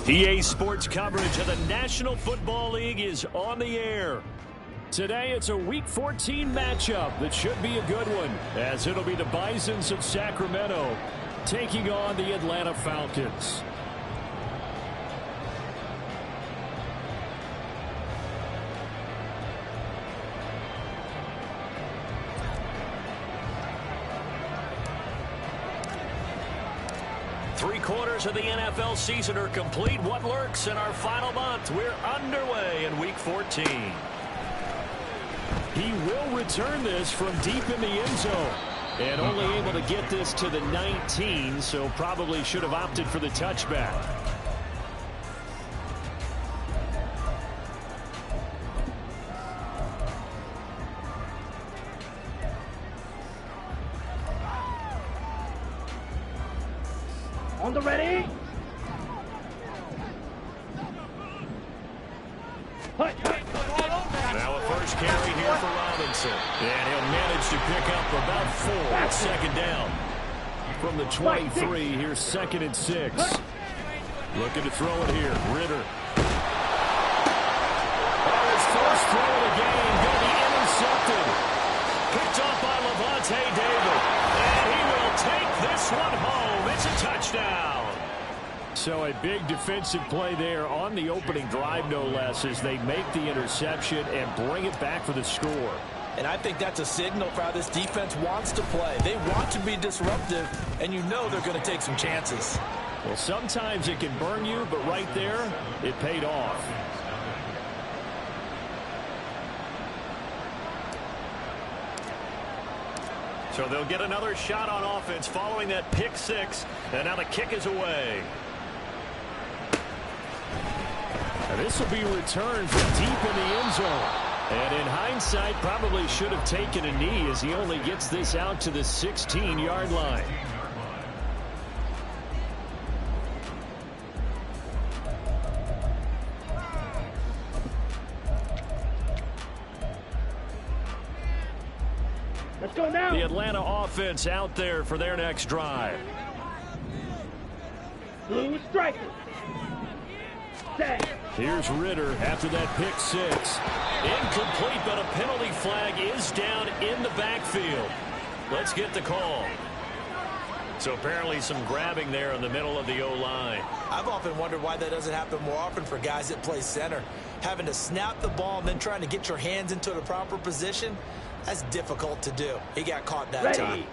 EA Sports coverage of the National Football League is on the air. Today, it's a Week 14 matchup that should be a good one, as it'll be the Bisons of Sacramento taking on the Atlanta Falcons. Three-quarters of the NFL season are complete. What lurks in our final month? We're underway in Week 14. He will return this from deep in the end zone. And only able to get this to the 19, so probably should have opted for the touchback. On the ready. Now a first carry here for Robinson. And he'll manage to pick up about 4. Second down. From the 23, here's 2nd and 6. Looking to throw it here. Ritter. Oh, his first throw of the game going to be intercepted. Picked off by Levante David. And he will take this one home. It's a touchdown. So a big defensive play there on the opening drive, no less, as they make the interception and bring it back for the score. And I think that's a signal for how this defense wants to play. They want to be disruptive, and you know they're going to take some chances. Well, sometimes it can burn you, but right there, it paid off. So they'll get another shot on offense following that pick 6, and now the kick is away. And this will be returned from deep in the end zone. And in hindsight, probably should have taken a knee as he only gets this out to the 16-yard line. Let's go now. The Atlanta offense out there for their next drive. Blue striker. Set. Here's Ritter after that pick 6. Incomplete, but a penalty flag is down in the backfield. Let's get the call. So apparently some grabbing there in the middle of the O-line. I've often wondered why that doesn't happen more often for guys that play center. Having to snap the ball and then trying to get your hands into the proper position, that's difficult to do. He got caught that time.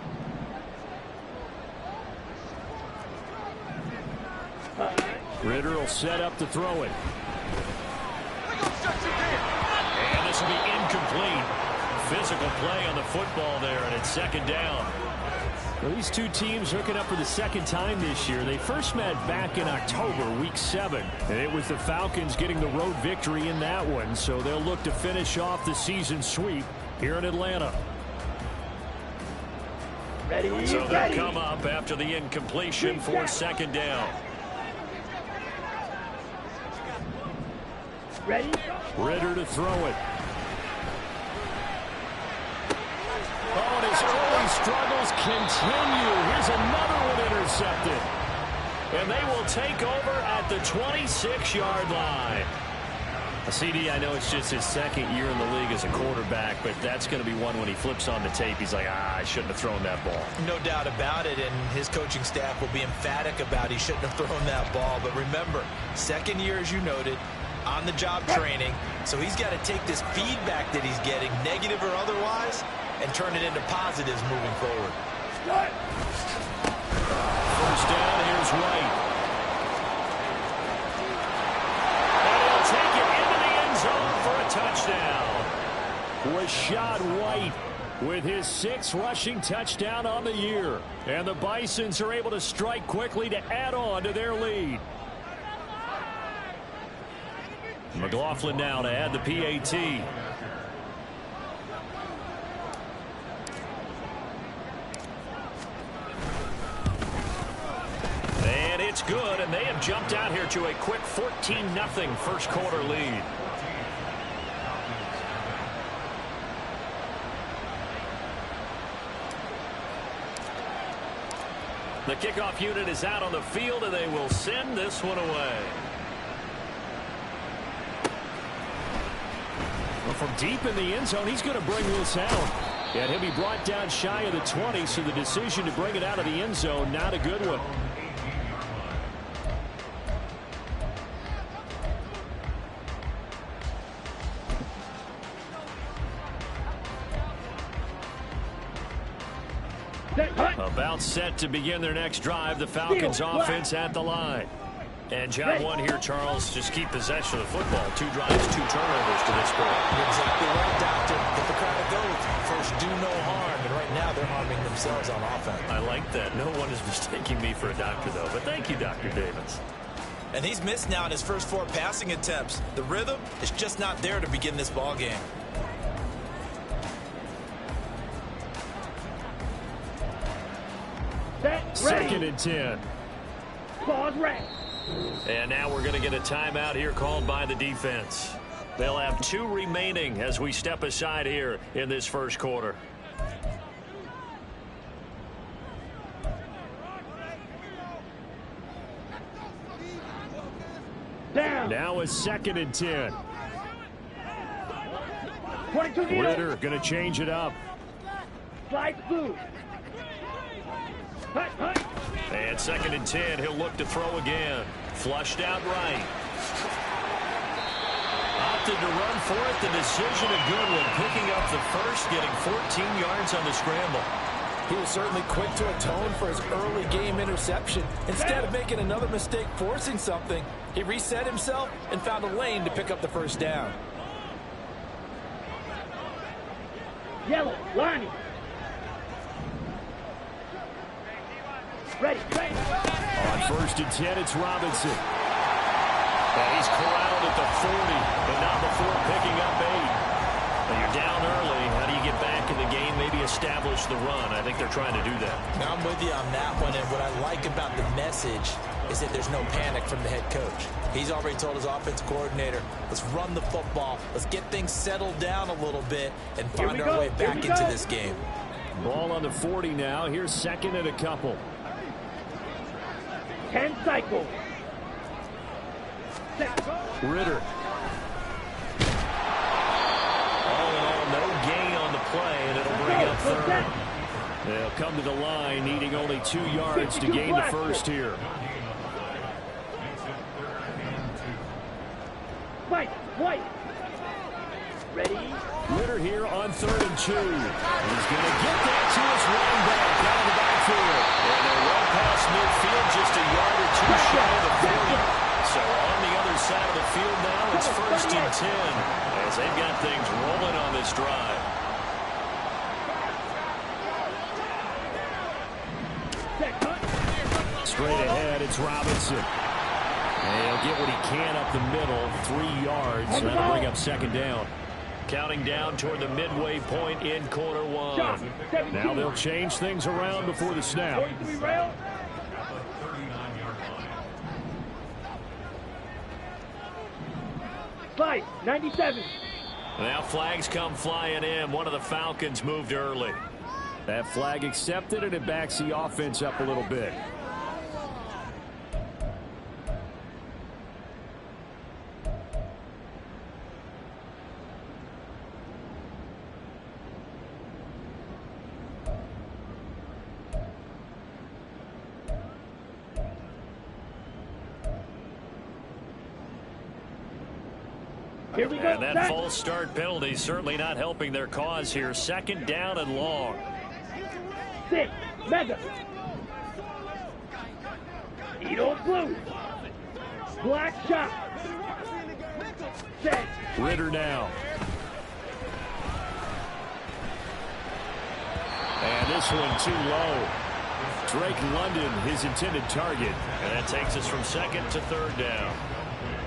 Ritter will set up to throw it. And this will be incomplete. Physical play on the football there, and it's 2nd down. Well, these two teams hooking up for the 2nd time this year. They first met back in October, Week 7. And it was the Falcons getting the road victory in that one, so they'll look to finish off the season sweep here in Atlanta. Ready, so they'll come up after the incompletion for 2nd down. Ready? Ritter to throw it. Oh, and his early struggles continue. Here's another one intercepted. And they will take over at the 26-yard line. CD, I know it's just his 2nd year in the league as a quarterback, but that's going to be one when he flips on the tape. He's like, I shouldn't have thrown that ball. No doubt about it, and his coaching staff will be emphatic about he shouldn't have thrown that ball. But remember, 2nd year, as you noted, on-the-job training, so he's got to take this feedback that he's getting, negative or otherwise, and turn it into positives moving forward. First down, here's White. And he'll take it into the end zone for a touchdown. Rashad White with his 6th rushing touchdown on the year. And the Bisons are able to strike quickly to add on to their lead. McLaughlin now to add the PAT. And it's good, and they have jumped out here to a quick 14-0 first quarter lead. The kickoff unit is out on the field, and they will send this one away. From deep in the end zone, he's going to bring this out. And he'll be brought down shy of the 20, so the decision to bring it out of the end zone, not a good one. About set to begin their next drive. The Falcons offense at the line. And job one here, Charles, just keep possession of the football. 2 drives, 2 turnovers to this point. You're exactly right, Doctor. Get the crowd of goats. First, do no harm. And right now, they're harming themselves on offense. I like that. No one is mistaking me for a doctor, though. But thank you, Dr. Davis. And he's missed now in his first 4 passing attempts. The rhythm is just not there to begin this ball game. Second and 10. Pause, rest. And now we're going to get a timeout here called by the defense. They'll have 2 remaining as we step aside here in this first quarter. Down. Now it's second and 10. 22 Ritter going to change it up. Slide through. And second and 10, he'll look to throw again. Flushed out right. Opted to run for it. The decision a good one. Picking up the first, getting 14 yards on the scramble. He was certainly quick to atone for his early game interception. Instead of making another mistake forcing something, he reset himself and found a lane to pick up the first down. Yellow, lining. Ready. On first and 10, it's Robinson. And he's corralled at the 40, but not before picking up 8. Now you're down early. How do you get back in the game? Maybe establish the run. I think they're trying to do that. Now I'm with you on that one, and what I like about the message is that there's no panic from the head coach. He's already told his offense coordinator, let's run the football, let's get things settled down a little bit and find our way back into this game. Ball on the 40 now. Here's second and a couple. 10 cycles. Ritter. All in all, no gain on the play, and it'll bring up third. They'll come to the line, needing only 2 yards to gain the first here. White. Ready. Ritter here on 3rd and 2. He's going to get that to his running back out of the backfield. And they're well past midfield, just a yard or 2 shy of the 40. So on the other side of the field now, it's first and 10 as they've got things rolling on this drive. Straight ahead, it's Robinson. And he'll get what he can up the middle, 3 yards. That'll bring up second down. Counting down toward the midway point in quarter 1. Now they'll change things around before the snap. Slide, 97. Now flags come flying in. One of the Falcons moved early. That flag accepted, and it backs the offense up a little bit. Here we go. And that false start penalty certainly not helping their cause here. Second down and long. 6, mega. Edo blue. Black shot. Set. Ritter now. And this one too low. Drake London, his intended target. And that takes us from second to third down.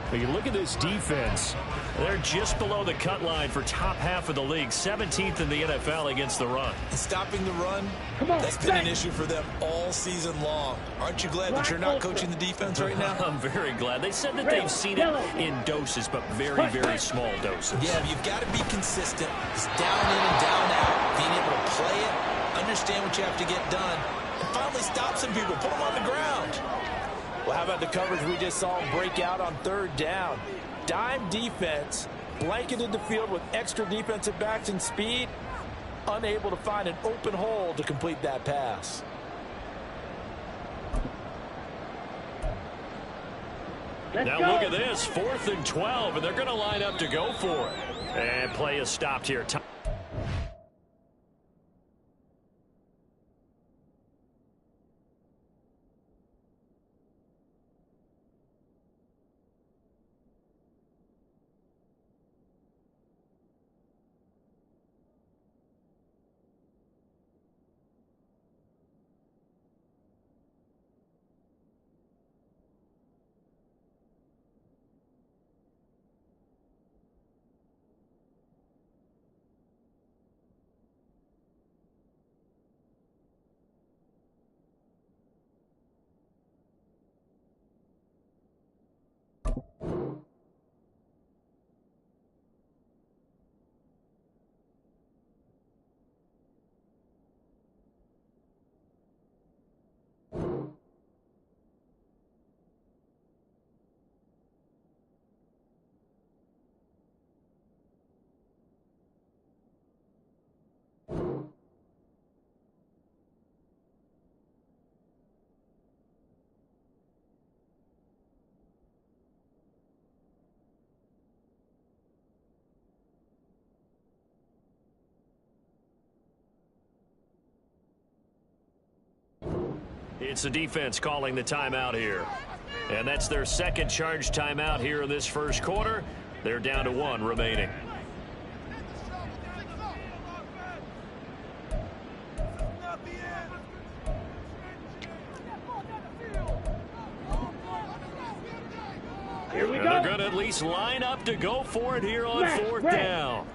But you look at this defense. They're just below the cut line for top half of the league. 17th in the NFL against the run. And stopping the run, that's been an issue for them all season long. Aren't you glad that you're not coaching the defense right now? I'm very glad. They said that they've seen it in doses, but very, very small doses. Yeah, you've got to be consistent. It's down in and down out. Being able to play it, understand what you have to get done, and finally stop some people, put them on the ground. Well, how about the coverage we just saw him break out on 3rd down? Dime defense, blanketed the field with extra defensive backs and speed, unable to find an open hole to complete that pass. Now look at this, 4th and 12, and they're going to line up to go for it. And play is stopped here. It's the defense calling the timeout here. And that's their second charge timeout here in this first quarter. They're down to 1 remaining. Here we go. They're going to at least line up to go for it here on 4th down.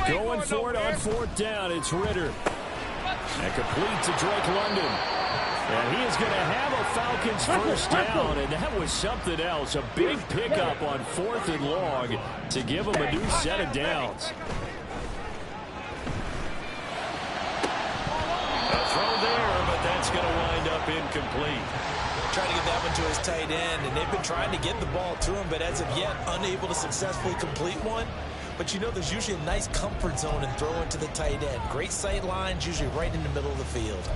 Going for it on 4th down. It's Ritter. And complete to Drake London. And he is going to have a Falcons first down, and that was something else. A big pickup on 4th and long to give them a new set of downs. A throw there, but that's going to wind up incomplete. Trying to get that one to his tight end, and they've been trying to get the ball to him, but as of yet, unable to successfully complete one. But you know there's usually a nice comfort zone in throwing to the tight end. Great sight lines, usually right in the middle of the field.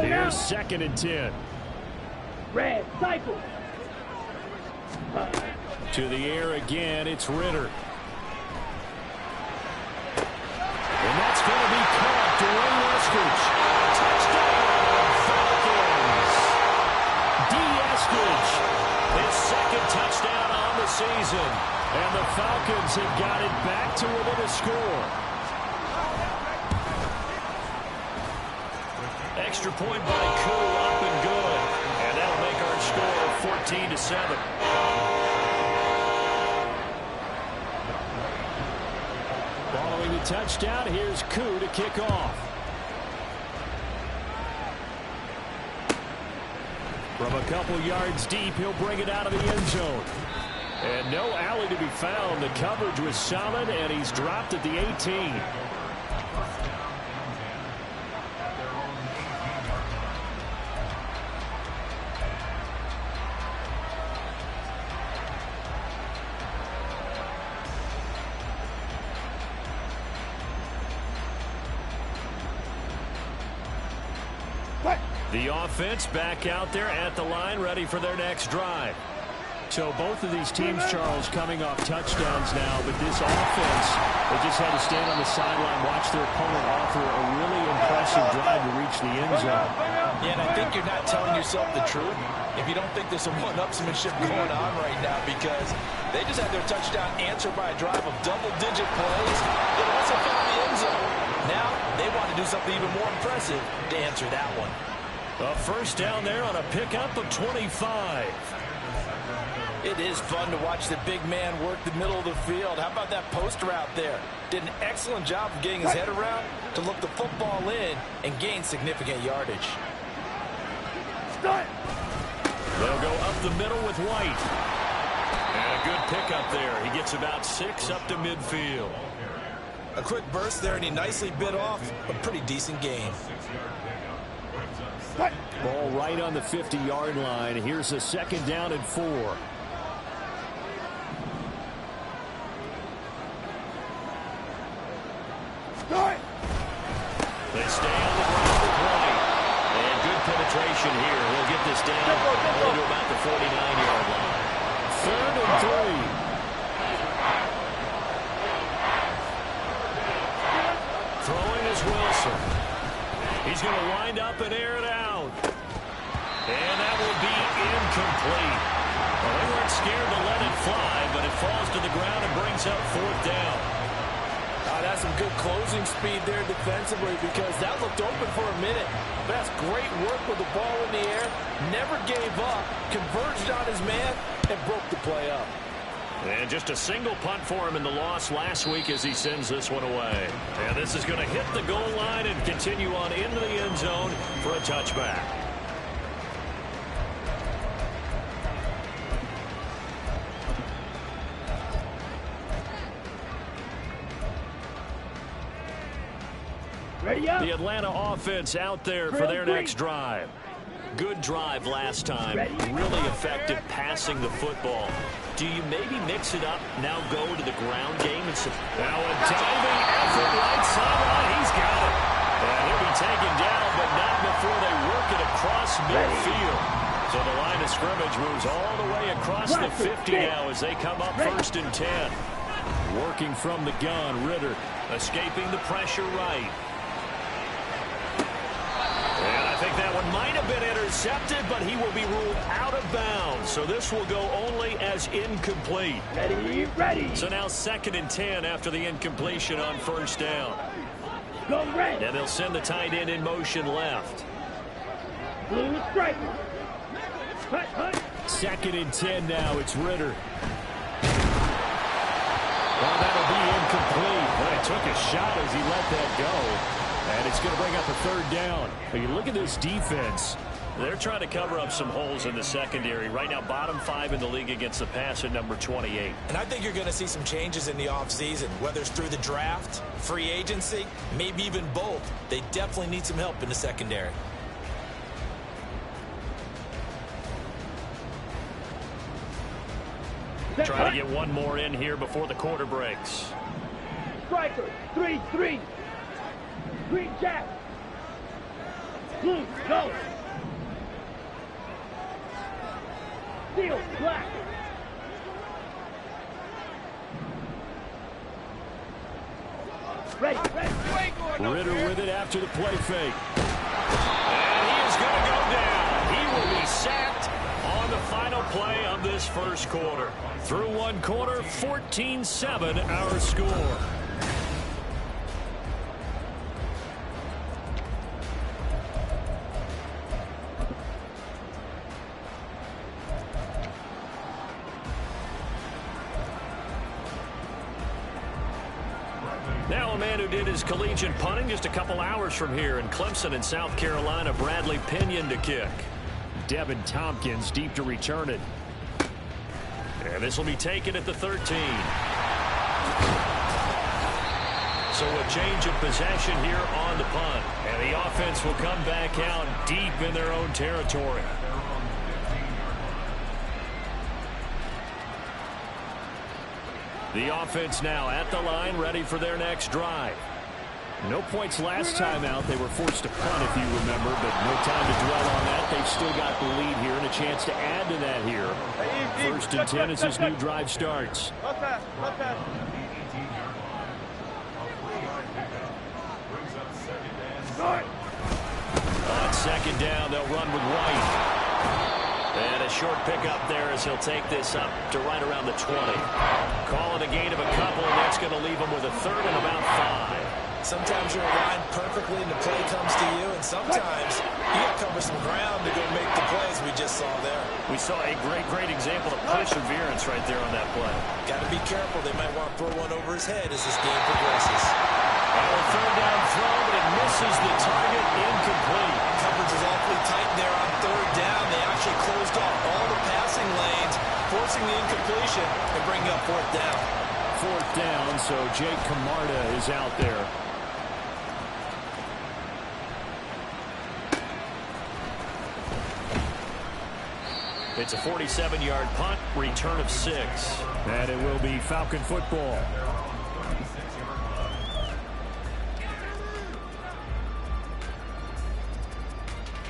Here's 2nd and 10. Red, cycle. To the air again, it's Ritter. And that's going to be caught. Dwayne Eskridge. His second touchdown on the season. And the Falcons have got it back to within a score. Extra point by Koo, up and good. And that'll make our score 14-7. Following the touchdown, here's Koo to kick off. From a couple yards deep, he'll bring it out of the end zone. And no alley to be found. The coverage was solid, and he's dropped at the 18. The offense back out there at the line, ready for their next drive. So both of these teams, Charles, coming off touchdowns now, but this offense, they just had to stand on the sideline, watch their opponent offer a really impressive drive to reach the end zone. Yeah, and I think you're not telling yourself the truth if you don't think there's some one-upsmanship going on right now, because they just had their touchdown answered by a drive of double-digit plays. They also found the end zone. Now they want to do something even more impressive to answer that one. A first down there on a pickup of 25. It is fun to watch the big man work the middle of the field. How about that post route there? Did an excellent job of getting his head around to look the football in and gain significant yardage. They'll go up the middle with White. And a good pickup there. He gets about 6 up to midfield. A quick burst there, and he nicely bit off a pretty decent gain. Ball right on the 50-yard line. Here's a 2nd down and 4. They stay on the ground for play. And good penetration here. He'll get this down to about the 49-yard line. 3rd and 3. Throwing is Wilson. He's going to wind up and air it out. And that will be incomplete. Well, they weren't scared to let it fly, but it falls to the ground and brings up 4th down. That's some good closing speed there defensively because that looked open for a minute. That's great work with the ball in the air. Never gave up, converged on his man, and broke the play up. And just a single punt for him in the loss last week as he sends this one away. And this is going to hit the goal line and continue on into the end zone for a touchback. Ready up. The Atlanta offense out there for their next drive. Good drive last time. Really effective passing the football. Do you maybe mix it up, now go to the ground game? And now a diving effort right sideline. He's got it. And he'll be taken down, but not before they work it across midfield. So the line of scrimmage moves all the way across the 50 now as they come up 1st and 10. Working from the gun, Ritter escaping the pressure right. And I think that one might have been intercepted, but he will be ruled out of bounds. So this will go only as incomplete. Ready, ready. So now 2nd and 10 after the incompletion on 1st down. Go red. And they'll send the tight end in motion left. Blue striker. Hut, hut. 2nd and 10 now. It's Ritter. Well, that'll be incomplete. But it took a shot as he let that go. And it's going to bring up a 3rd down. But you look at this defense. They're trying to cover up some holes in the secondary. Right now, bottom 5 in the league against the pass at number 28. And I think you're going to see some changes in the offseason, whether it's through the draft, free agency, maybe even both. They definitely need some help in the secondary. Trying to get one more in here before the quarter breaks. Striker. 3-3. Green jack. Blue, go. Steel, black. Ready, ready. Ritter with it after the play fake. And he is going to go down. He will be sacked on the final play of this 1st quarter. Through 1 quarter, 14-7 our score. Now a man who did his collegiate punting just a couple hours from here in Clemson in South Carolina, Bradley Pinion to kick. Devin Tompkins deep to return it. And this will be taken at the 13. So a change of possession here on the punt. And the offense will come back out deep in their own territory. The offense now at the line, ready for their next drive. No points last time out. They were forced to punt, if you remember, but no time to dwell on that. They've still got the lead here and a chance to add to that here. 1st and 10 as this new drive starts. Not fast, not fast. On 2nd down, they'll run with White. And a short pickup there as he'll take this up to right around the 20. Call it a gain of a couple, and that's going to leave him with a 3rd and about 5. Sometimes you're aligned perfectly and the play comes to you, and sometimes you got to cover some ground to go make the plays we just saw there. We saw a great example of perseverance right there on that play. Got to be careful. They might want to throw one over his head as this game progresses. Well, 3rd down throw, but it misses the target, incomplete. Coverage is awfully tight there on 3rd down. They actually closed off all the passing lanes, forcing the incompletion and bringing up 4th down. 4th down, so Jake Camarda is out there. It's a 47-yard punt, return of 6. And it will be Falcon football.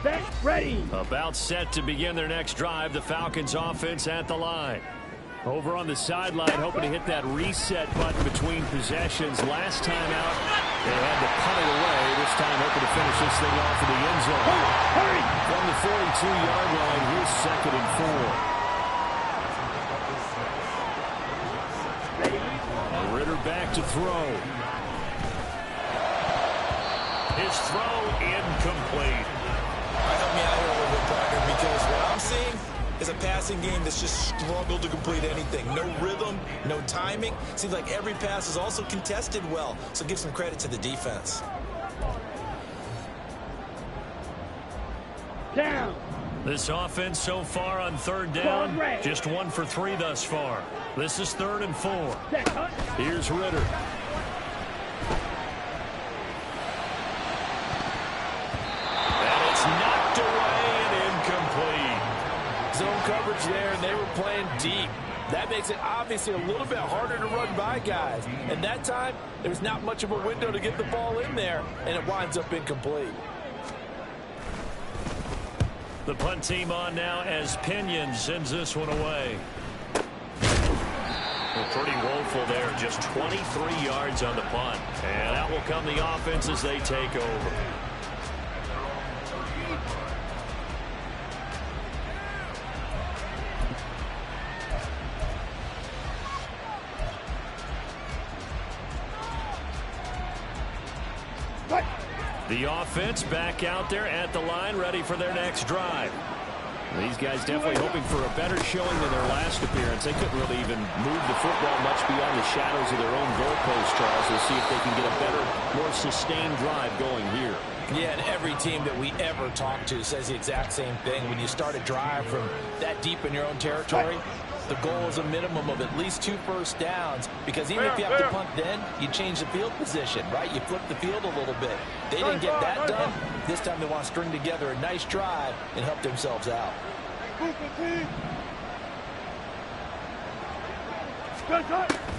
Set, ready. About set to begin their next drive. The Falcons offense at the line. Over on the sideline, hoping to hit that reset button between possessions. Last time out, they had to punt it away. This time, hoping to finish this thing off in the end zone. Hurry. From the 42-yard line, here's 2nd and 4. Ritter back to throw. His throw incomplete. Help me out here a little bit, partner, because what I'm seeing is a passing game that's just struggled to complete anything. No rhythm, no timing. Seems like every pass is also contested well, so give some credit to the defense. Down. This offense so far on 3rd down, just 1 for 3 thus far. This is 3rd and 4. Set, cut. Here's Ritter. Knocked away and incomplete. Zone coverage there, and they were playing deep. That makes it obviously a little bit harder to run by guys. And that time, there was not much of a window to get the ball in there, and it winds up incomplete. The punt team on now as Pinion sends this one away. Well, pretty woeful there, just 23 yards on the punt. And out will come the offense as they take over. The offense back out there at the line, ready for their next drive. These guys definitely hoping for a better showing than their last appearance. They couldn't really even move the football much beyond the shadows of their own goalpost, Charles. We'll see if they can get a better, more sustained drive going here. Yeah, and every team that we ever talk to says the exact same thing. When you start a drive from that deep in your own territory, the goal is a minimum of at least 2 first downs, because even if you have to punt then, you change the field position, right? You flip the field a little bit. They didn't get that done. This time they want to string together a nice drive and help themselves out.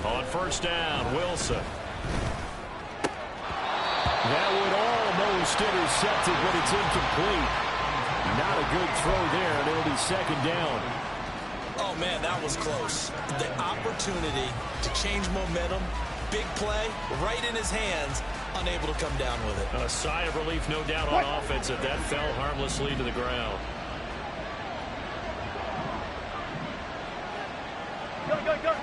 On 1st down, Wilson. That would almost intercept it, but it's incomplete. Not a good throw there, and it'll be 2nd down. Oh, man, that was close. The opportunity to change momentum, big play, right in his hands, unable to come down with it. A sigh of relief, no doubt, on offense that fell harmlessly to the ground. Go, go, go.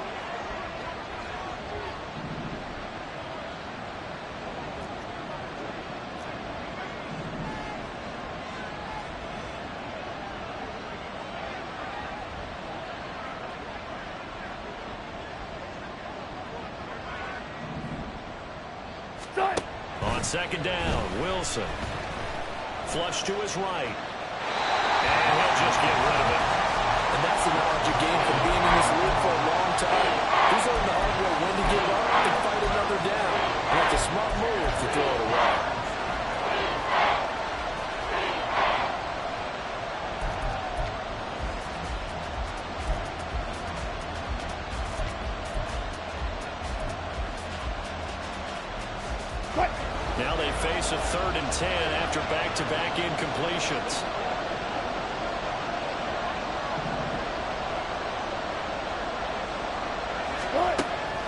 On 2nd down, Wilson. Flush to his right. And he'll just get rid of it. And that's the knowledge you gain from being in this league for a long time. He's learned the hard way when to give up and fight another down. And that's a smart move to throw it away. Now they face a 3rd and 10 after back-to-back incompletions.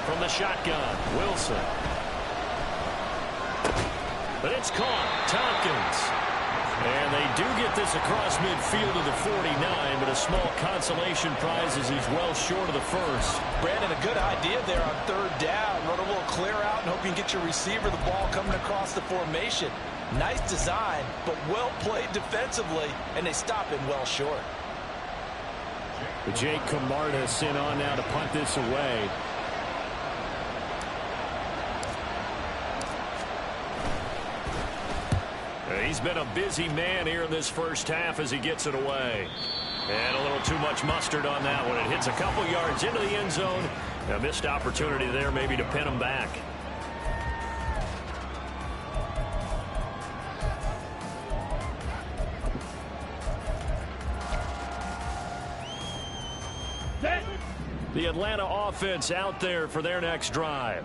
From the shotgun, Wilson. But it's caught. Tompkins. And they do get this across midfield to the 49, but a small consolation prize as he's well short of the first. Brandon, a good idea there on 3rd down. Run a little clear out and hope you can get your receiver the ball coming across the formation. Nice design, but well played defensively, and they stop him well short. Jake Camarda sent on now to punt this away. He's been a busy man here in this first half as he gets it away. And a little too much mustard on that one. It hits a couple yards into the end zone. A missed opportunity there maybe to pin him back. The Atlanta offense out there for their next drive.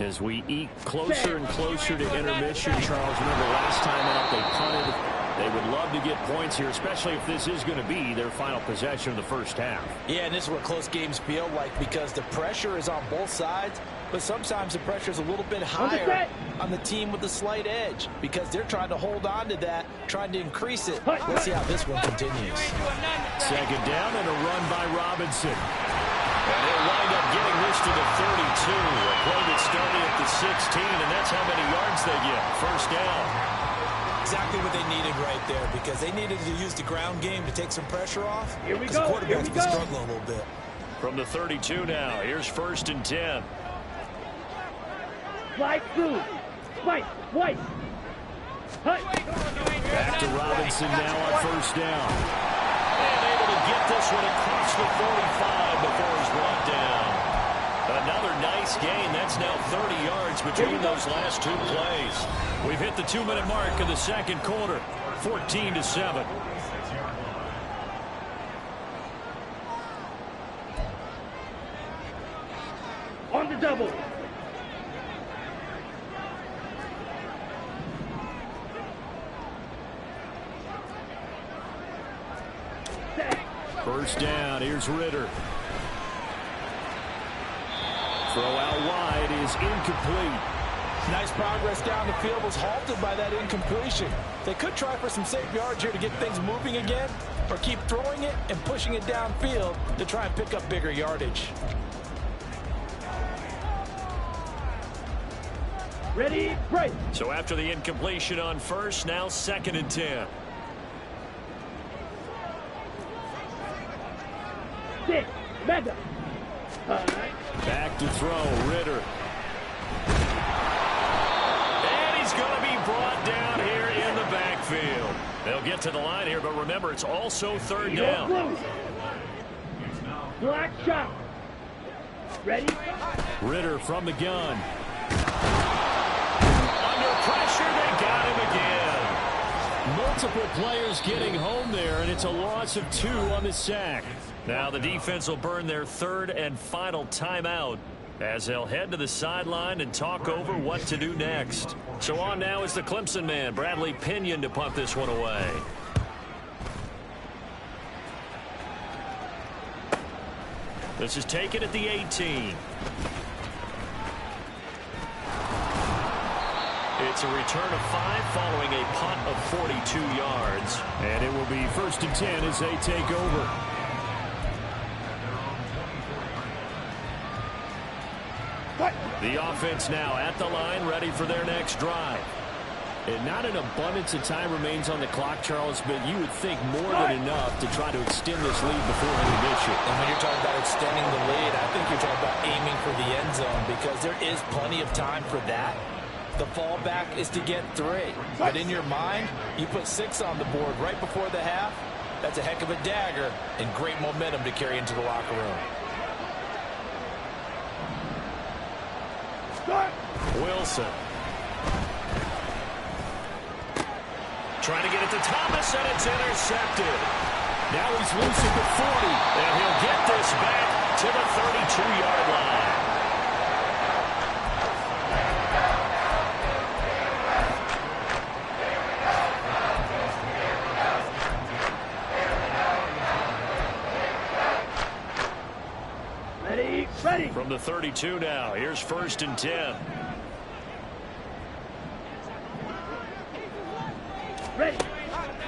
As we eke closer and closer to intermission, Charles, remember last time out they punted. They would love to get points here, especially if this is going to be their final possession of the first half. Yeah, and this is what close games feel like because the pressure is on both sides, but sometimes the pressure is a little bit higher on the team with the slight edge because they're trying to hold on to that, trying to increase it. Let's see how this one continues. Second down and a run by Robinson. And he'll wind up getting this to the 32. A play that started at the 16, and that's how many yards they get. First down. Exactly what they needed right there because they needed to use the ground game to take some pressure off. Here we because go. the quarterback's Here we been go. struggling a little bit. From the 32 now, here's 1st and 10. Slide through. Spike. White. Hut. Back to Robinson now on 1st down. And able to get this one across the 45 before he's brought down. Another nice gain. That's now 30 yards between those last 2 plays. We've hit the 2-minute mark of the second quarter. 14-7. On the double. First down. Here's Ritter. Throw out wide is incomplete. Nice progress down the field was halted by that incompletion. They could try for some safe yards here to get things moving again, or keep throwing it and pushing it downfield to try and pick up bigger yardage. Ready, break. So after the incompletion on first, now 2nd and 10. 6. Mega. Back to throw, Ritter. And he's going to be brought down here in the backfield. They'll get to the line here, but remember, it's also 3rd down. Black shot. Ready? Ritter from the gun. Under pressure, they got him again. Multiple players getting home there, and it's a loss of 2 on the sack. Now the defense will burn their 3rd and final timeout as they'll head to the sideline and talk over what to do next. So on now is the Clemson man, Bradley Pinion, to punt this one away. This is taken at the 18. It's a return of 5 following a punt of 42 yards. And it will be 1st and 10 as they take over. The offense now at the line, ready for their next drive. And not an abundance of time remains on the clock, Charles, but you would think more than enough to try to extend this lead before intermission. And when you're talking about extending the lead, I think you're talking about aiming for the end zone because there is plenty of time for that. The fallback is to get 3. But in your mind, you put 6 on the board right before the half. That's a heck of a dagger and great momentum to carry into the locker room. Wilson. Trying to get it to Thomas, and it's intercepted. Now he's loose at the 40, and he'll get this back to the 32-yard line. Ready. From the 32 now, here's 1st and 10. Ready.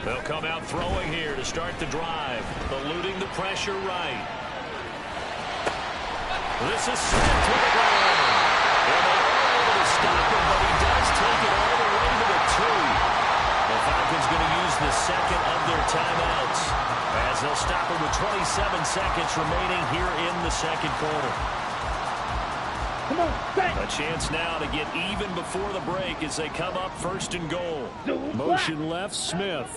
They'll come out throwing here to start the drive. Eluding the pressure right. This is Smith to the ground. And they are able to stop him, but he does take it all the way to the 2. The Falcons going to use the 2nd of their timeouts as they'll stop him with 27 seconds remaining here in the second quarter. Come on, back. A chance now to get even before the break as they come up 1st and goal. Motion left, Smith.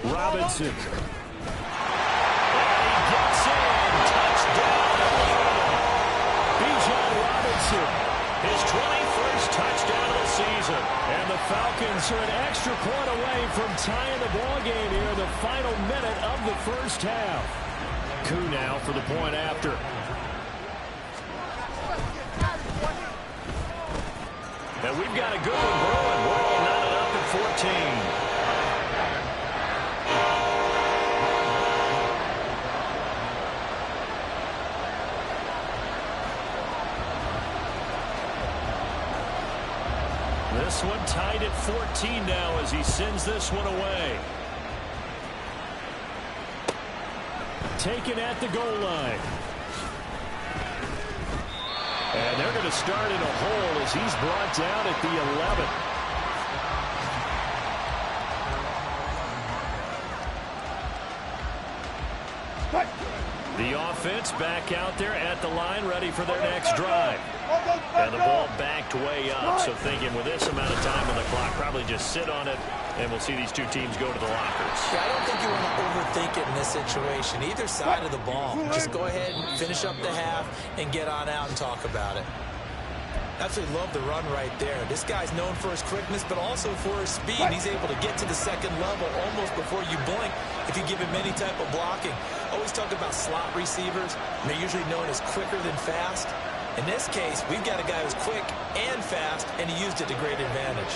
Robinson. And he gets in. Touchdown, Atlanta. Bijan Robinson. His 21st touchdown of the season. And the Falcons are an extra point away from tying the ball game here in the final minute of the first half. Coup now for the point after. And we've got a good one brewing. We're all knotted up at 14. This one tied at 14 now as he sends this one away. Taken at the goal line. And they're going to start in a hole as he's brought down at the 11. The offense back out there at the line, ready for their next drive. And the ball backed way up, so thinking with this amount of time on the clock, probably just sit on it, and we'll see these two teams go to the lockers. Yeah, I don't think you want to overthink it in this situation. Either side of the ball. Just go ahead and finish up the half and get on out and talk about it. Absolutely love the run right there. This guy's known for his quickness, but also for his speed. He's able to get to the second level almost before you blink if you give him any type of blocking. Always talk about slot receivers. They're usually known as quicker than fast. In this case, we've got a guy who's quick and fast, and he used it to great advantage.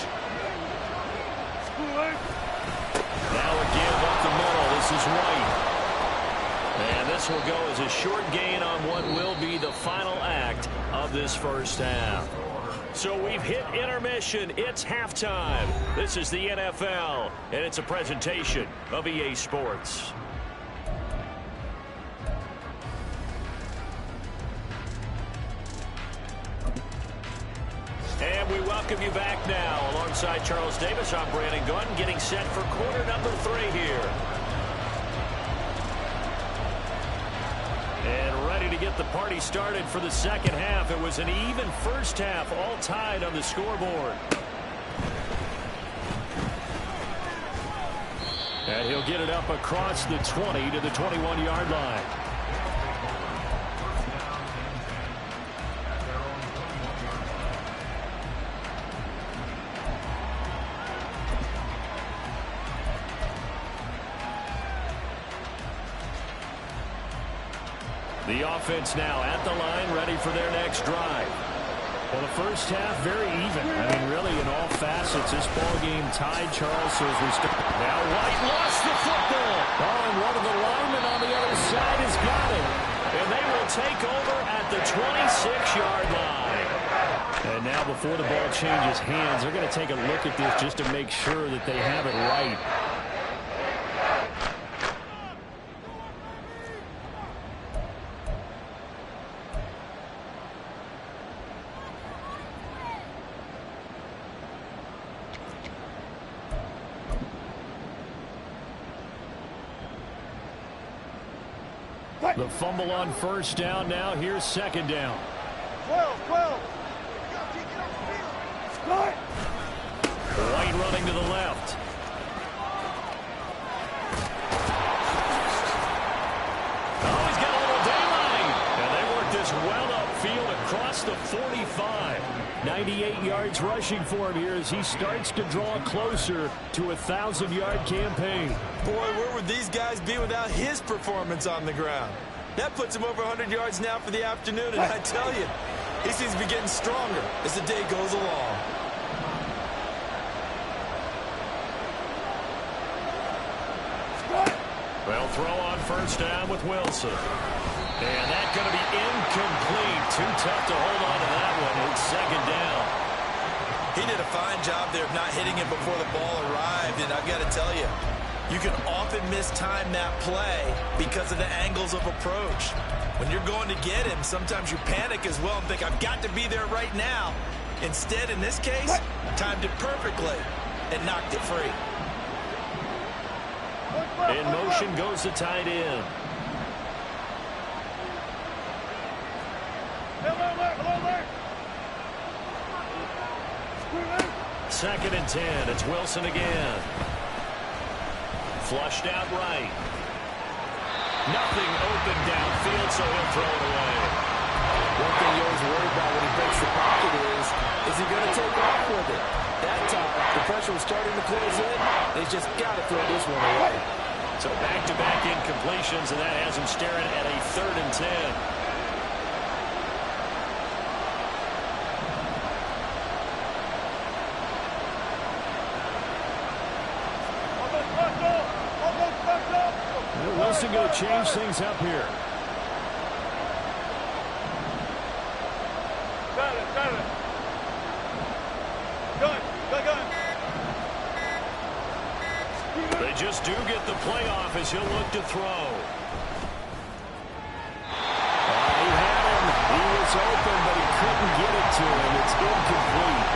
Now a give up the middle. This is White. And this will go as a short gain on what will be the final act of this first half. So we've hit intermission. It's halftime. This is the NFL, and it's a presentation of EA Sports. And we welcome you back now. Alongside Charles Davis, I'm Brandon Gordon, getting set for quarter number 3 here. And ready to get the party started for the second half. It was an even first half, all tied on the scoreboard. And he'll get it up across the 20 to the 21-yard line. The offense now at the line, ready for their next drive. Well, the first half, very even. I mean, really, in all facets, this ball game tied, Charles. So as we start. Now White lost the football. Oh, and one of the linemen on the other side has got it. And they will take over at the 26-yard line. And now before the ball changes hands, they're going to take a look at this just to make sure that they have it right. The fumble on first down now. Here's second down. 12. Start. White running to the left. Oh, he's got a little daylight. And they work this well upfield across the 45. 98 yards rushing for him here as he starts to draw closer to a 1,000-yard campaign. Boy, where would these guys be without his performance on the ground? That puts him over 100 yards now for the afternoon, and I tell you, he seems to be getting stronger as the day goes along. Well, throw on first down with Wilson. And that's going to be incomplete. Too tough to hold on to that one. It's second down. He did a fine job there of not hitting it before the ball arrived, and I've got to tell you, you can often mistime that play because of the angles of approach. When you're going to get him, sometimes you panic as well and think, I've got to be there right now. Instead, in this case, timed it perfectly and knocked it free. In motion goes the tight end. Second and 10. It's Wilson again. Flushed out right. Nothing open downfield, so he'll throw it away. One thing you always worry about when he breaks the pocket is he going to take off with it? That time, the pressure was starting to close in. They just got to throw this one away. So back-to-back incompletions, and that has them staring at a 3rd and 10. Wilson going to change things up here. Got it. Good. They just do get the playoff as he'll look to throw. He had him. He was open, but he couldn't get it to him. It's incomplete.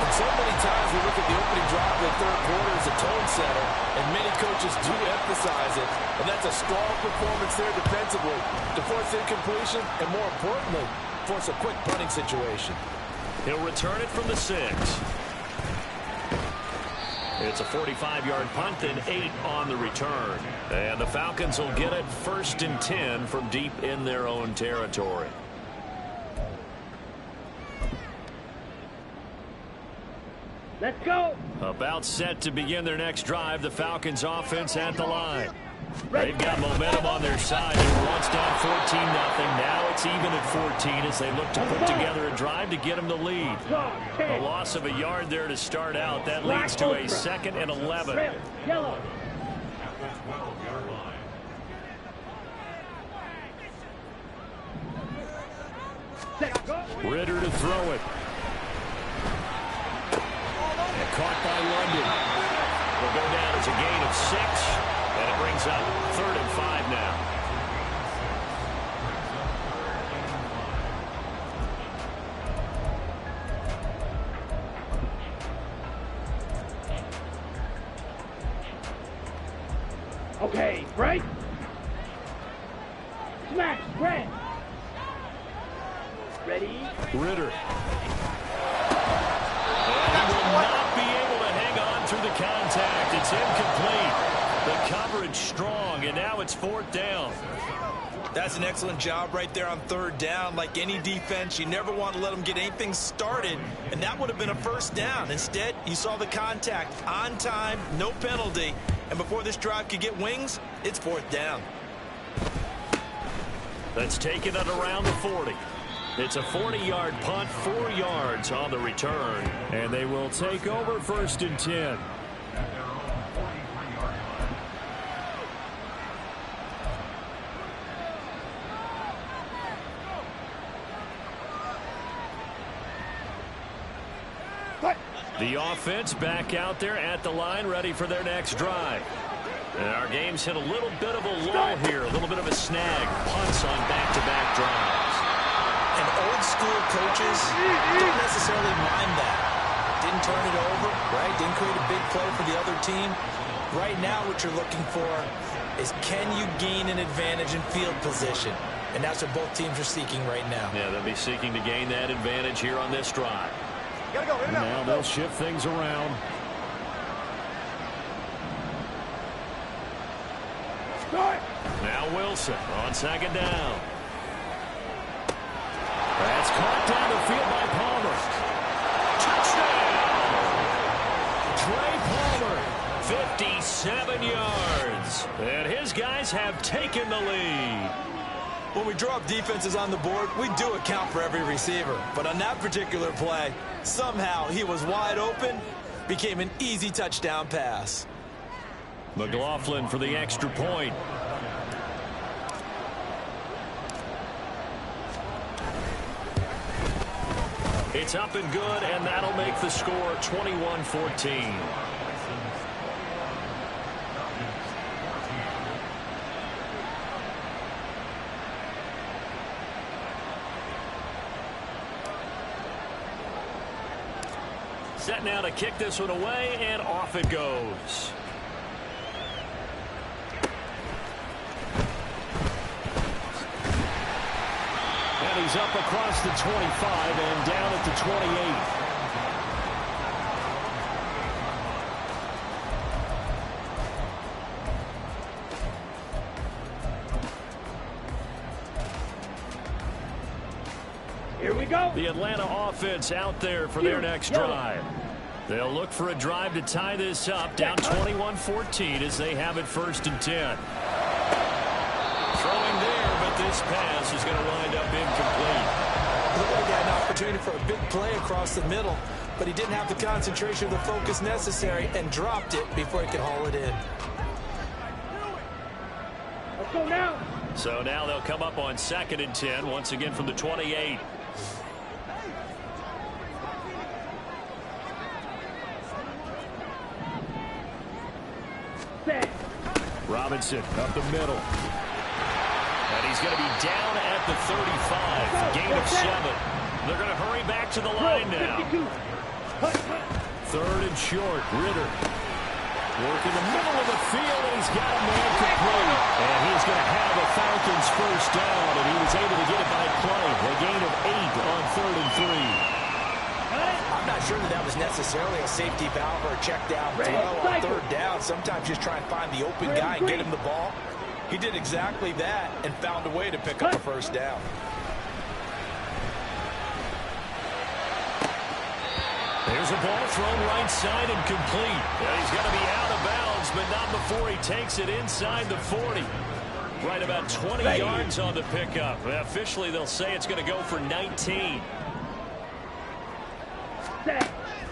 And so many times we look at the opening drive of the third quarter as a tone setter, and many coaches do emphasize it. And that's a strong performance there defensively to force incompletion and, more importantly, force a quick punting situation. He'll return it from the 6. It's a 45-yard punt and 8 on the return. And the Falcons will get it 1st and 10 from deep in their own territory. Let's go. About set to begin their next drive. The Falcons offense at the line. They've got momentum on their side. They were once down 14-0. Now it's even at 14 as they look to put together a drive to get them the lead. A loss of a yard there to start out. That leads to a 2nd and 11. Ritter to throw it. And caught by London. Will go down as a gain of 6. And it brings up 3rd and 5 now. Okay, break. Smash, break. Ready? Ritter. And he will not be able to hang on through the contact. It's incomplete. The coverage strong, and now it's 4th down. That's an excellent job right there on 3rd down. Like any defense, you never want to let them get anything started, and that would have been a 1st down. Instead, you saw the contact on time, no penalty, and before this drive could get wings, it's 4th down. Let's take it at around the 40. It's a 40-yard punt, 4 yards on the return, and they will take over 1st and 10. The offense back out there at the line, ready for their next drive. And our game's hit a little bit of a lull here, a little bit of a snag. Punts on back-to-back drives. And old-school coaches don't necessarily mind that. Didn't turn it over, right? Didn't create a big play for the other team. Right now what you're looking for is, can you gain an advantage in field position? And that's what both teams are seeking right now. Yeah, they'll be seeking to gain that advantage here on this drive. Gotta go. Now they'll shift things around. Start. Now Wilson on 2nd down. That's caught down the field by Palmer. Touchdown! Trey Palmer, 57 yards. And his guys have taken the lead. When we draw up defenses on the board, we do account for every receiver. But on that particular play, somehow he was wide open, became an easy touchdown pass. McLaughlin for the extra point. It's up and good, and that'll make the score 21-14. Set now to kick this one away, and off it goes. And he's up across the 25 and down at the 28. Here we go. The Atlanta offense out there for their next drive. They'll look for a drive to tie this up, down 21-14 as they have it 1st and 10. Throwing there, but this pass is going to wind up incomplete. Looked like he had an opportunity for a big play across the middle, but he didn't have the concentration or the focus necessary and dropped it before he could haul it in. Let's go now. So now they'll come up on 2nd and 10, once again from the 28. Set. Robinson up the middle. And he's going to be down at the 35. Gain of 7. They're going to hurry back to the line now. 3rd and short. Ritter. Work in the middle of the field, and he's got a man complete. And he's going to have a Falcons 1st down, and he was able to get it by play. A gain of 8 on 3rd and 3. I'm not sure that was necessarily a safety valve or a check down throw on 3rd down. Sometimes just try and find the open guy and get him the ball. He did exactly that and found a way to pick up a 1st down. There's a ball thrown right side and complete. And he's going to be out of bounds, but not before he takes it inside the 40. Right about 20 yards on the pickup. Officially, they'll say it's going to go for 19.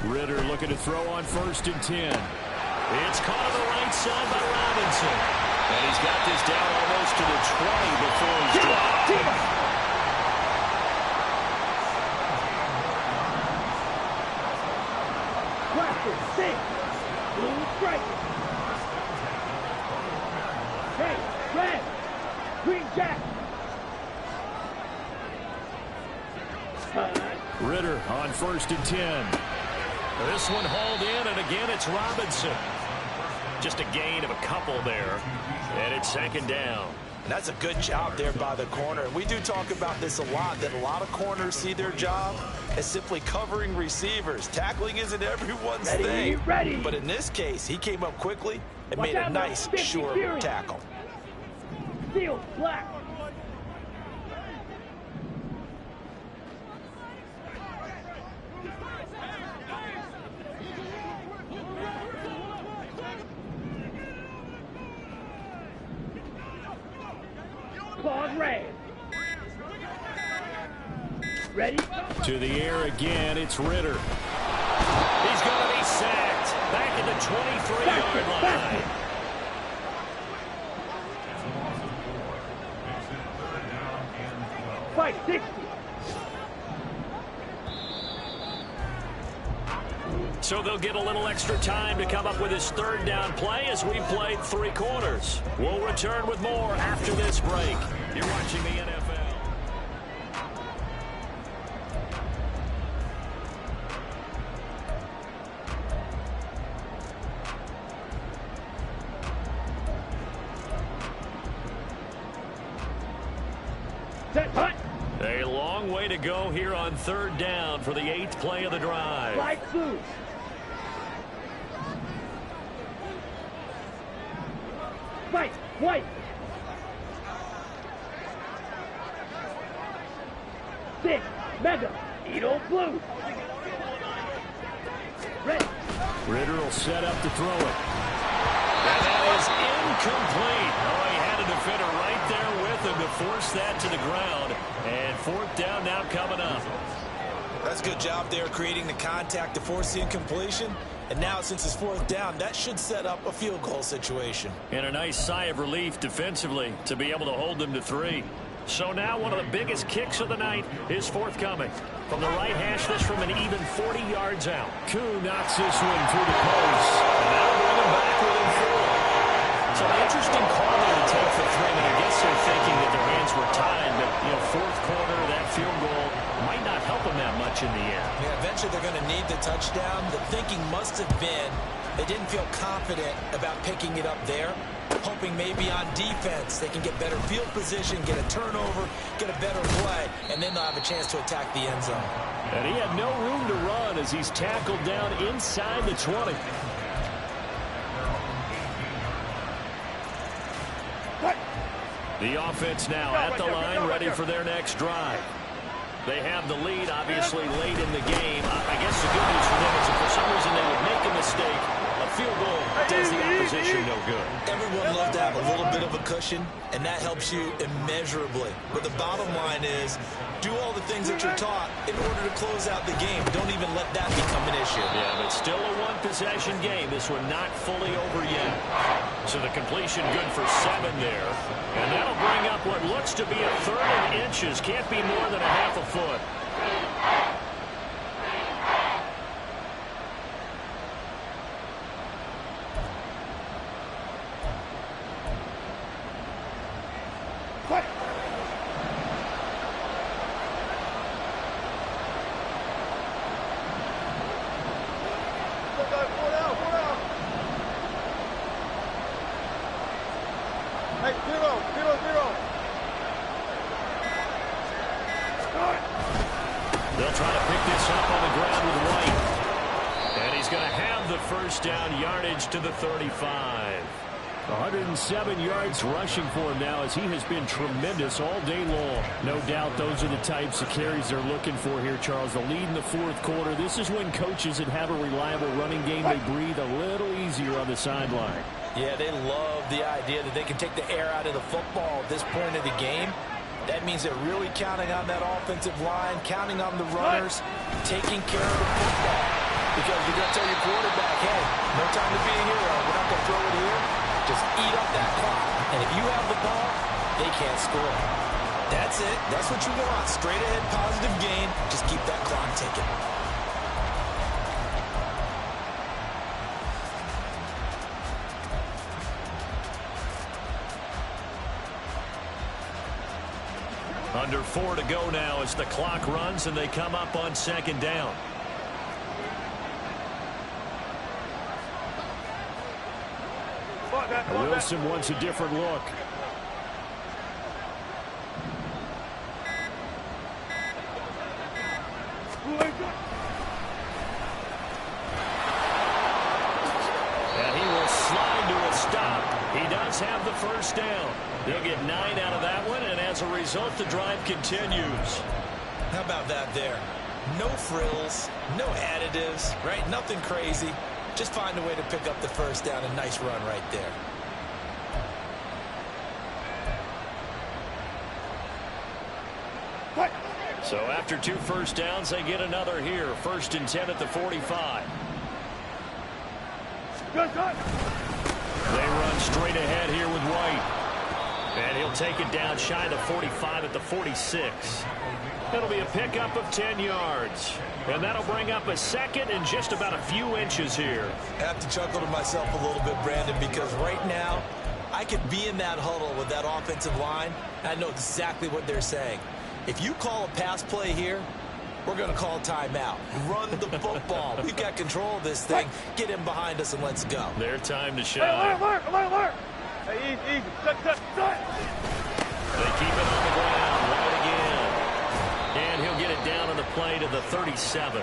Ritter looking to throw on 1st and 10. It's caught on the right side by Robinson. And he's got this down almost to the 20 before he's dropped. Six. Blue striker. Hey, red. Green jack. Ritter on 1st and 10. This one hauled in, and again it's Robinson. Just a gain of a couple there. And it's 2nd down. And that's a good job there by the corner. We do talk about this a lot, that a lot of corners see their job as simply covering receivers. Tackling isn't everyone's thing. But in this case, he came up quickly and made a nice, sure tackle. Steel black. Claude red. Ready? To the air again, it's Ritter. He's going to be sacked. Back at the 23-yard line. Fight 60. So they'll get a little extra time to come up with his 3rd down play as we played 3 quarters. We'll return with more after this break. You're watching the NFL. Set, hut. A long way to go here on 3rd down for the 8th play of the drive. Light blue. Fight, white. 6, mega, Edo blue. Red. Ritter will set up to throw it. And that is incomplete. Oh, he had a defender right there with him to force that to the ground. And 4th down now coming up. That's a good job there creating the contact to force the incompletion. And now, since it's 4th down, that should set up a field goal situation. And a nice sigh of relief defensively to be able to hold them to 3. So now one of the biggest kicks of the night is forthcoming. From the right hash, this from an even 40 yards out. Koo knocks this one through the post. And that'll bring him back within 4. So an interesting call there to take for 3. And I guess they're thinking that their hands were tied. But, 4th quarter, that field goal might not help them that much in the end. Yeah, eventually they're going to need the touchdown. The thinking must have been they didn't feel confident about picking it up there, hoping maybe on defense they can get better field position, get a turnover, get a better play, and then they'll have a chance to attack the end zone. And he had no room to run as he's tackled down inside the 20. The offense now at the line, ready for their next drive. They have the lead, obviously, late in the game. I guess the good news for them is if for some reason they would make a mistake, a field goal does the opposition no good. Everyone loves to have a little bit of a cushion, and that helps you immeasurably. But the bottom line is, do all the things that you're taught in order to close out the game. Don't even let that become an issue. Yeah, but still a one-possession game. This one not fully over yet. So the completion good for 7 there. And that'll bring up what looks to be a 3rd and inches. Can't be more than a half a foot. They'll try to pick this up on the ground with White. And he's going to have the first down, yardage to the 35. 107 yards rushing for him now as he has been tremendous all day long. No doubt those are the types of carries they're looking for here, Charles. The lead in the 4th quarter. This is when coaches that have a reliable running game, they breathe a little easier on the sideline. Yeah, they love the idea that they can take the air out of the football at this point of the game. That means they're really counting on that offensive line, counting on the runners, taking care of the football. Because you're going to tell your quarterback, hey, no time to be a hero. We're not going to throw it here. Just eat up that clock. And if you have the ball, they can't score. That's it. That's what you want. Straight ahead, positive gain. Just keep that clock ticking. Under 4 to go now as the clock runs and they come up on 2nd down. Wilson wants a different look. And he will slide to a stop. He does have the first down. They'll get 9 out of that one, and as a result, the drive continues. How about that there? No frills, no additives, right? Nothing crazy. Just find a way to pick up the first down. A nice run right there. So after 2 first downs, they get another here. 1st and 10 at the 45. They run straight ahead here with White. And he'll take it down shy of the 45 at the 46. That'll be a pickup of 10 yards. And that'll bring up a 2nd and just about a few inches here. I have to chuckle to myself a little bit, Brandon, because right now I could be in that huddle with that offensive line. I know exactly what they're saying. If you call a pass play here, we're going to call timeout. Run the football. We've got control of this thing. Get him behind us and let's go. Their time to shine. Alert! Hey, easy. Shut. They keep it on the ground. Right again. And he'll get it down on the play to the 37.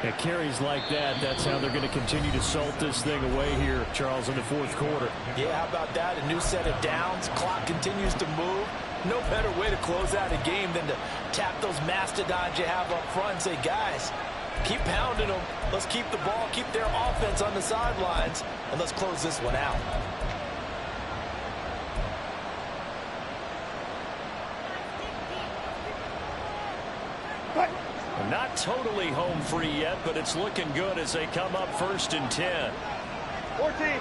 At carries like that, that's how they're going to continue to salt this thing away here, Charles, in the 4th quarter. Yeah, how about that? A new set of downs. Clock continues to move. No better way to close out a game than to tap those mastodons you have up front and say, guys, keep pounding them. Let's keep the ball, keep their offense on the sidelines, and let's close this one out. Not totally home free yet, but it's looking good as they come up 1st and 10. 14.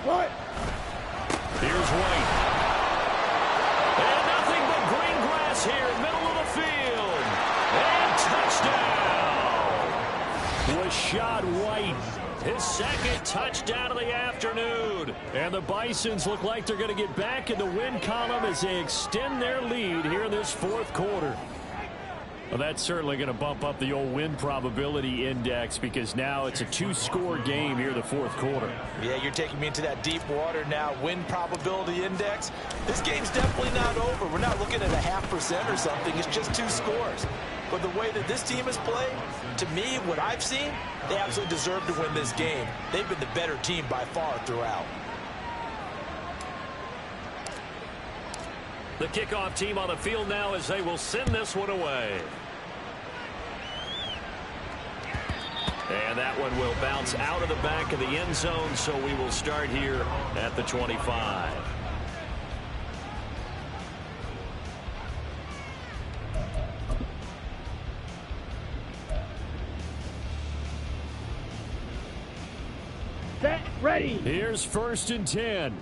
What? Here's White. And nothing but green grass here, middle of the field. And touchdown. Rashad White, his 2nd touchdown of the afternoon. And the Bisons look like they're going to get back in the win column as they extend their lead here in this 4th quarter. Well, that's certainly going to bump up the old win probability index because now it's a 2-score game here in the fourth quarter. Yeah, you're taking me into that deep water now. Win probability index. This game's definitely not over. We're not looking at a 0.5% or something. It's just 2 scores. But the way that this team has played, to me, what I've seen, they absolutely deserve to win this game. They've been the better team by far throughout. The kickoff team on the field now as they will send this one away. And that one will bounce out of the back of the end zone, so we will start here at the 25. Set, ready. Here's 1st and 10.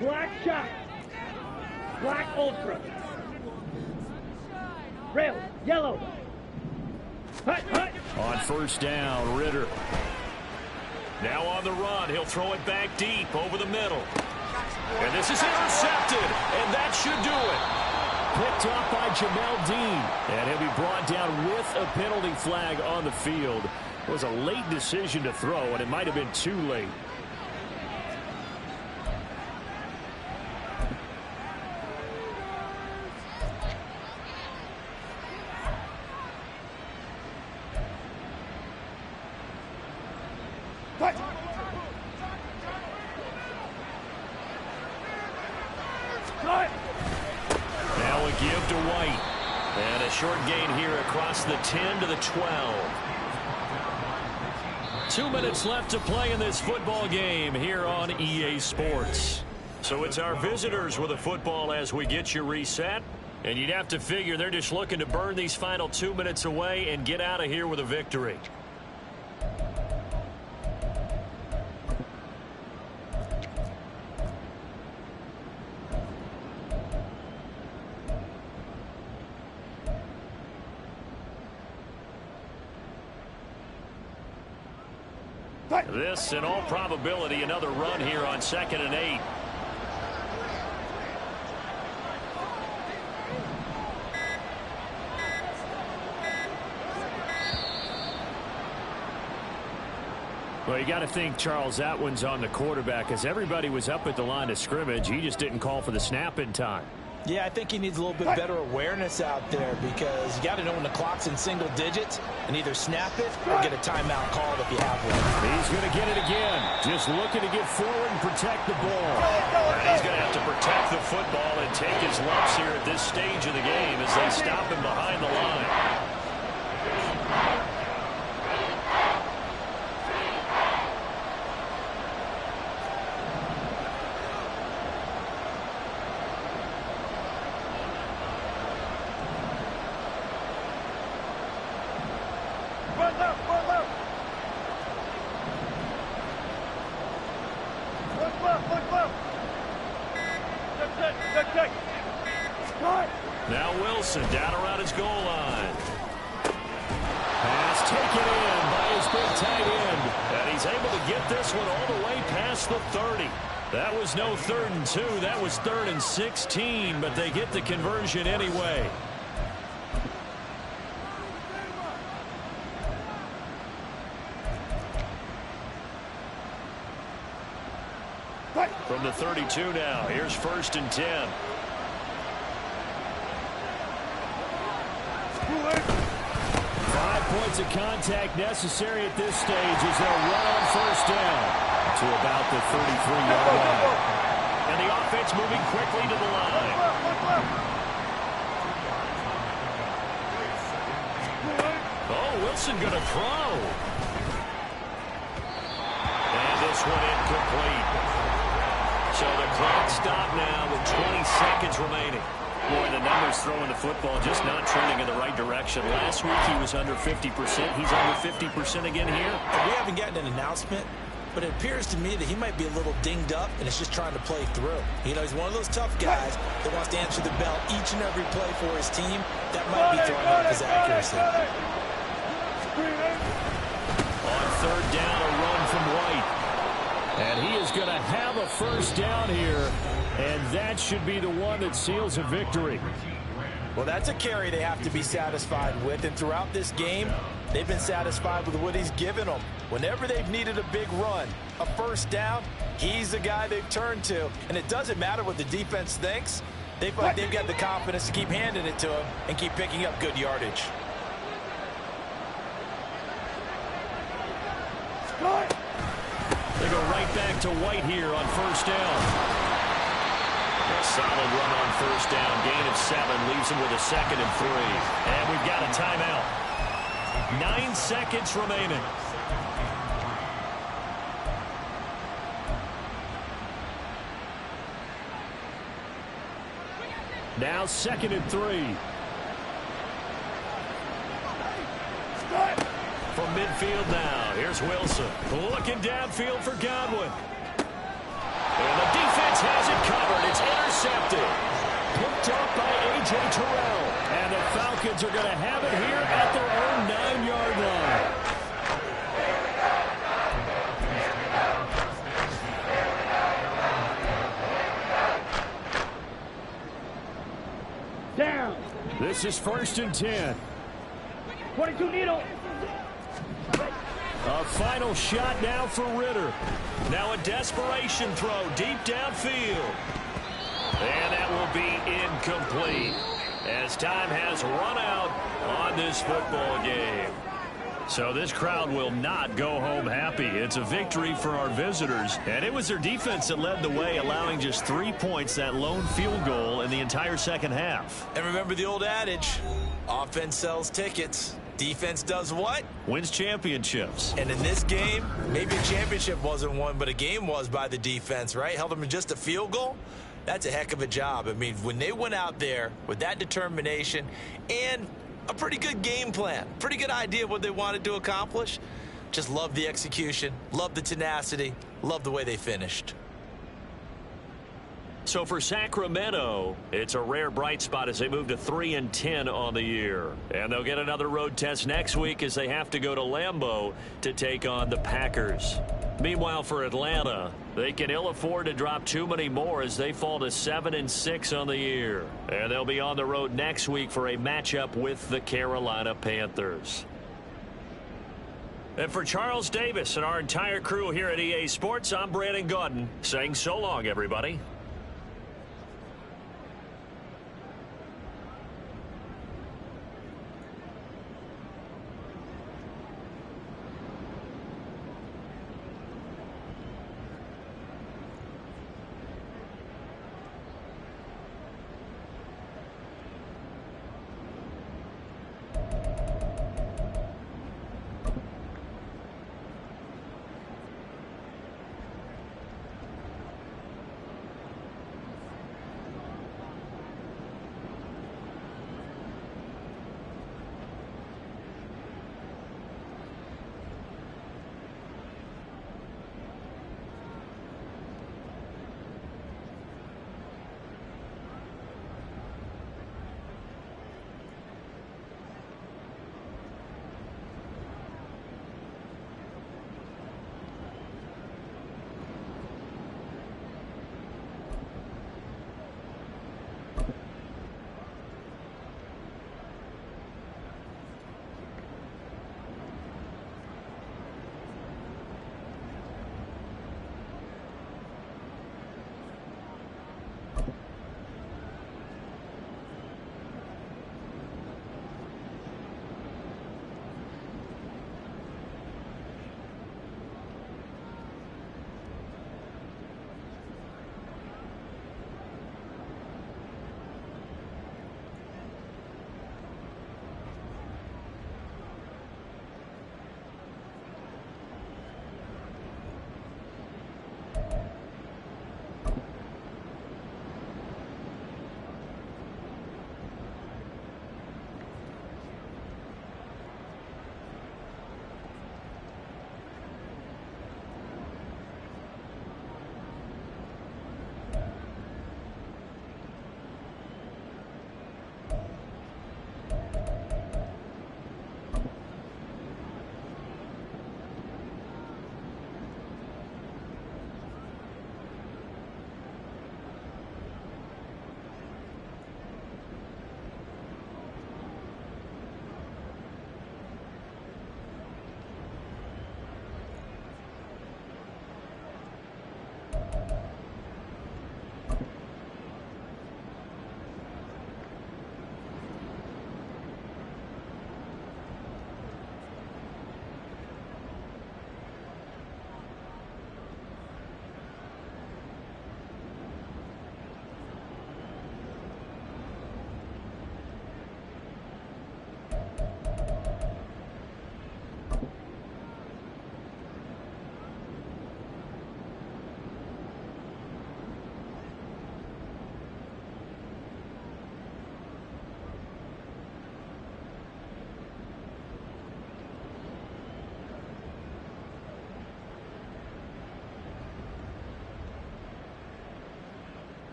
Black shot. Black ultra. Rail, yellow. Hut, hut. On 1st down, Ritter. Now on the run. He'll throw it back deep over the middle. And this is intercepted. And that should do it. Picked up by Jamel Dean. And he'll be brought down with a penalty flag on the field. It was a late decision to throw, and it might have been too late. Now a give to White. And a short gain here across the 10 to the 12. 2 minutes left to play in this football game here on EA Sports. So it's our visitors with a football as we get you reset. And you'd have to figure they're just looking to burn these final 2 minutes away and get out of here with a victory. This, in all probability, another run here on 2nd and 8. Well, you got to think, Charles, that one's on the quarterback as everybody was up at the line of scrimmage. He just didn't call for the snap in time. Yeah, I think he needs a little bit better awareness out there because you got to know when the clock's in single digits and either snap it or get a timeout called if you have one. He's going to get it again. Just looking to get forward and protect the ball. And he's going to have to protect the football and take his lumps here at this stage of the game as they stop him behind the line. Now Wilson down around his goal line. Pass taken in by his big tight end. And he's able to get this one all the way past the 30. That was no 3rd and 2. That was 3rd and 16, but they get the conversion anyway. From the 32 now, here's 1st and 10. 5 points of contact necessary at this stage as they'll run on 1st down to about the 33-yard line. And the offense moving quickly to the line. Oh, Wilson going to throw. And this one incomplete. So the clock stopped now with 20 seconds remaining. Boy, the numbers throwing the football just not trending in the right direction. Last week he was under 50%. He's under 50% again here. We haven't gotten an announcement, but it appears to me that he might be a little dinged up and is just trying to play through. You know, he's one of those tough guys that wants to answer the bell each and every play for his team. That might be throwing off his accuracy. On 3rd down, a run from White. And he is is going to have a first down here, and that should be the one that seals a victory. Well, that's a carry they have to be satisfied with, and throughout this game, they've been satisfied with what he's given them. Whenever they've needed a big run, a first down, he's the guy they've turned to. And it doesn't matter what the defense thinks. They've got the confidence to keep handing it to him and keep picking up good yardage. They go right back to White here on first down. A solid run on first down. Gain of 7 leaves him with a 2nd and 3. And we've got a timeout. 9 seconds remaining. Now 2nd and 3. From midfield now. Here's Wilson. Looking downfield for Godwin. And the defense has it covered. It's intercepted. Picked up by A.J. Terrell. And the Falcons are going to have it here at their own 9-yard line. Down. This is 1st and 10. 22 needle. A final shot now for Ritter. Now a desperation throw deep downfield. And that will be incomplete as time has run out on this football game. So this crowd will not go home happy. It's a victory for our visitors. And it was their defense that led the way, allowing just 3 points, that lone field goal in the entire second half. And remember the old adage, offense sells tickets. Defense does what? Wins championships. And in this game, maybe a championship wasn't won, but a game was by the defense, right? Held them to just a field goal. That's a heck of a job. I mean, when they went out there with that determination and a pretty good game plan, pretty good idea of what they wanted to accomplish, just love the execution, love the tenacity, love the way they finished. So for Sacramento, it's a rare bright spot as they move to 3-10 on the year. And they'll get another road test next week as they have to go to Lambeau to take on the Packers. Meanwhile, for Atlanta, they can ill afford to drop too many more as they fall to 7-6 on the year. And they'll be on the road next week for a matchup with the Carolina Panthers. And for Charles Davis and our entire crew here at EA Sports, I'm Brandon Gaudin saying so long, everybody.